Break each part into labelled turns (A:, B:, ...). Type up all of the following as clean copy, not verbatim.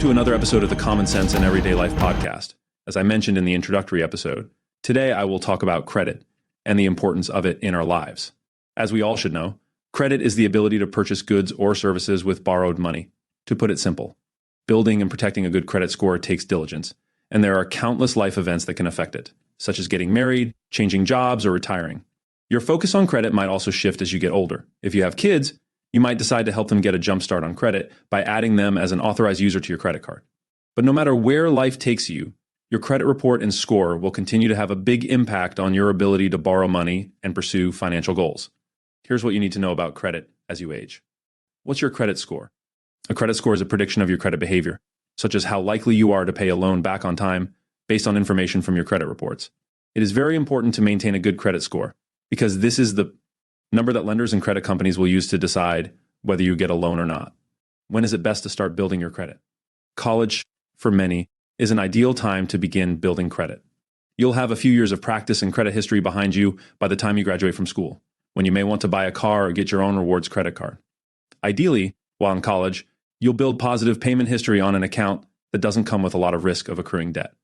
A: to another episode of the Common Sense and Everyday Life podcast. As I mentioned in the introductory episode, today I will talk about credit and the importance of it in our lives. As we all should know, credit is the ability to purchase goods or services with borrowed money. To put it simple, building and protecting a good credit score takes diligence, and there are countless life events that can affect it, such as getting married, changing jobs, or retiring. Your focus on credit might also shift as you get older. If you have kids, you might decide to help them get a jump start on credit by adding them as an authorized user to your credit card. But no matter where life takes you, your credit report and score will continue to have a big impact on your ability to borrow money and pursue financial goals. Here's what you need to know about credit as you age. What's your credit score? A credit score is a prediction of your credit behavior, such as how likely you are to pay a loan back on time based on information from your credit reports. It is very important to maintain a good credit score because this is the number that lenders and credit companies will use to decide whether you get a loan or not. When is it best to start building your credit? College, for many, is an ideal time to begin building credit. You'll have a few years of practice and credit history behind you by the time you graduate from school, when you may want to buy a car or get your own rewards credit card. Ideally, while in college, you'll build positive payment history on an account that doesn't come with a lot of risk of accruing debt.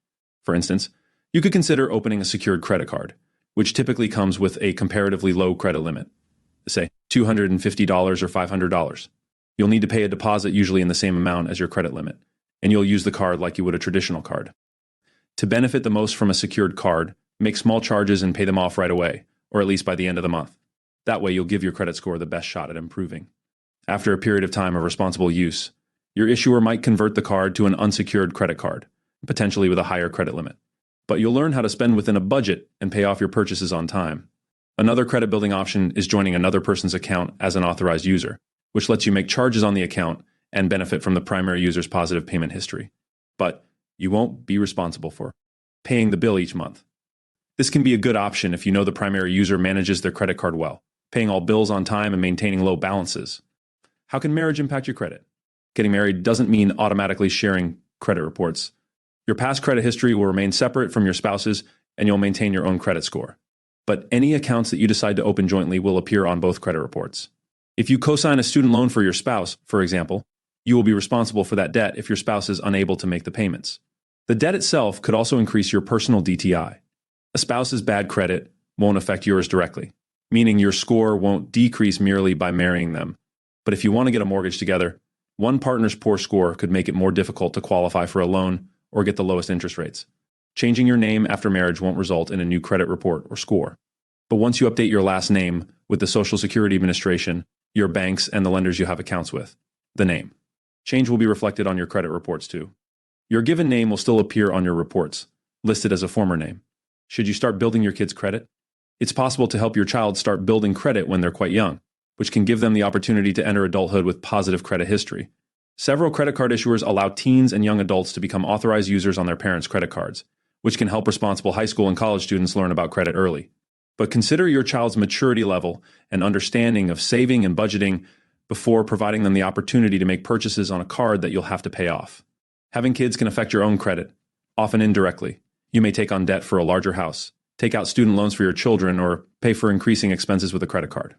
A: For instance, you could consider opening a secured credit card, which typically comes with a comparatively low credit limit, say $250 or $500. You'll need to pay a deposit usually in the same amount as your credit limit, and you'll use the card like you would a traditional card. To benefit the most from a secured card, make small charges and pay them off right away, or at least by the end of the month. That way you'll give your credit score the best shot at improving. After a period of time of responsible use, your issuer might convert the card to an unsecured credit card, potentially with a higher credit limit. But you'll learn how to spend within a budget and pay off your purchases on time. Another credit building option is joining another person's account as an authorized user, which lets you make charges on the account and benefit from the primary user's positive payment history. But you won't be responsible for paying the bill each month. This can be a good option if you know the primary user manages their credit card well, paying all bills on time and maintaining low balances. How can marriage impact your credit? Getting married doesn't mean automatically sharing credit reports. Your past credit history will remain separate from your spouse's, and you'll maintain your own credit score. But any accounts that you decide to open jointly will appear on both credit reports. If you co-sign a student loan for your spouse, for example, you will be responsible for that debt if your spouse is unable to make the payments. The debt itself could also increase your personal DTI. A spouse's bad credit won't affect yours directly, meaning your score won't decrease merely by marrying them. But if you want to get a mortgage together, one partner's poor score could make it more difficult to qualify for a loan or get the lowest interest rates. Changing your name after marriage won't result in a new credit report or score. But once you update your last name with the Social Security Administration, your banks, and the lenders you have accounts with, the name, change will be reflected on your credit reports too. Your given name will still appear on your reports, listed as a former name. Should you start building your kids' credit? It's possible to help your child start building credit when they're quite young, which can give them the opportunity to enter adulthood with positive credit history. Several credit card issuers allow teens and young adults to become authorized users on their parents' credit cards, which can help responsible high school and college students learn about credit early. But consider your child's maturity level and understanding of saving and budgeting before providing them the opportunity to make purchases on a card that you'll have to pay off. Having kids can affect your own credit, often indirectly. You may take on debt for a larger house, take out student loans for your children, or pay for increasing expenses with a credit card.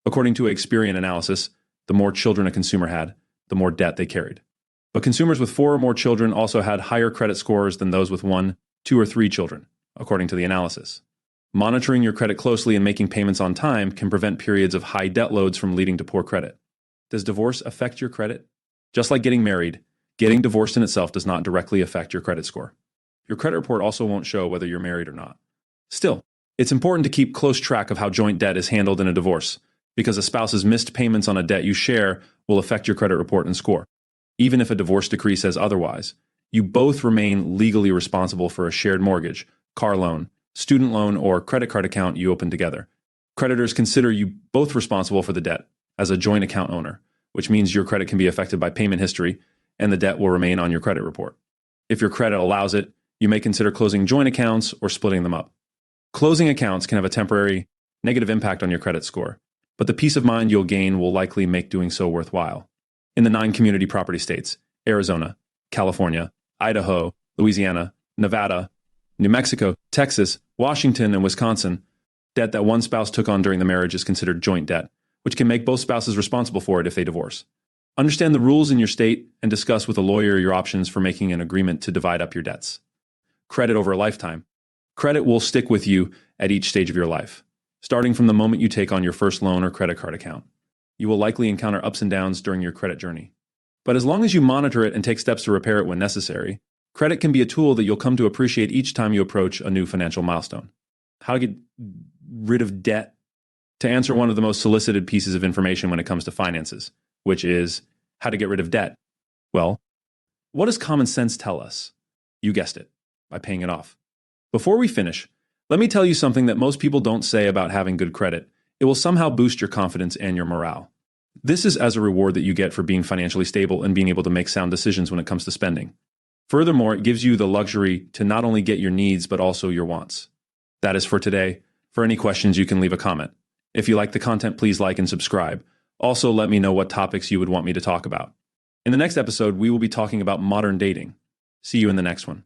A: According to Experian analysis, the more children a consumer had, the more debt they carried. But consumers with 4 or more children also had higher credit scores than those with 1, 2, or 3 children, according to the analysis. Monitoring your credit closely and making payments on time can prevent periods of high debt loads from leading to poor credit. Does divorce affect your credit? Just like getting married, getting divorced in itself does not directly affect your credit score. Your credit report also won't show whether you're married or not. Still, it's important to keep close track of how joint debt is handled in a divorce, because a spouse's missed payments on a debt you share will affect your credit report and score. Even if a divorce decree says otherwise, you both remain legally responsible for a shared mortgage, car loan, student loan, or credit card account you open together. Creditors consider you both responsible for the debt as a joint account owner, which means your credit can be affected by payment history and the debt will remain on your credit report. If your credit allows it, you may consider closing joint accounts or splitting them up. Closing accounts can have a temporary negative impact on your credit score, but the peace of mind you'll gain will likely make doing so worthwhile. In the 9 community property states, Arizona, California, Idaho, Louisiana, Nevada, New Mexico, Texas, Washington, and Wisconsin, debt that one spouse took on during the marriage is considered joint debt, which can make both spouses responsible for it if they divorce. Understand the rules in your state and discuss with a lawyer your options for making an agreement to divide up your debts. Credit over a lifetime. Credit will stick with you at each stage of your life, starting from the moment you take on your first loan or credit card account. You will likely encounter ups and downs during your credit journey. But as long as you monitor it and take steps to repair it when necessary, credit can be a tool that you'll come to appreciate each time you approach a new financial milestone. How to get rid of debt? To answer one of the most solicited pieces of information when it comes to finances, which is how to get rid of debt. Well, what does common sense tell us? You guessed it, by paying it off. Before we finish, let me tell you something that most people don't say about having good credit. It will somehow boost your confidence and your morale. This is as a reward that you get for being financially stable and being able to make sound decisions when it comes to spending. Furthermore, it gives you the luxury to not only get your needs, but also your wants. That is for today. For any questions, you can leave a comment. If you like the content, please like and subscribe. Also, let me know what topics you would want me to talk about. In the next episode, we will be talking about modern dating. See you in the next one.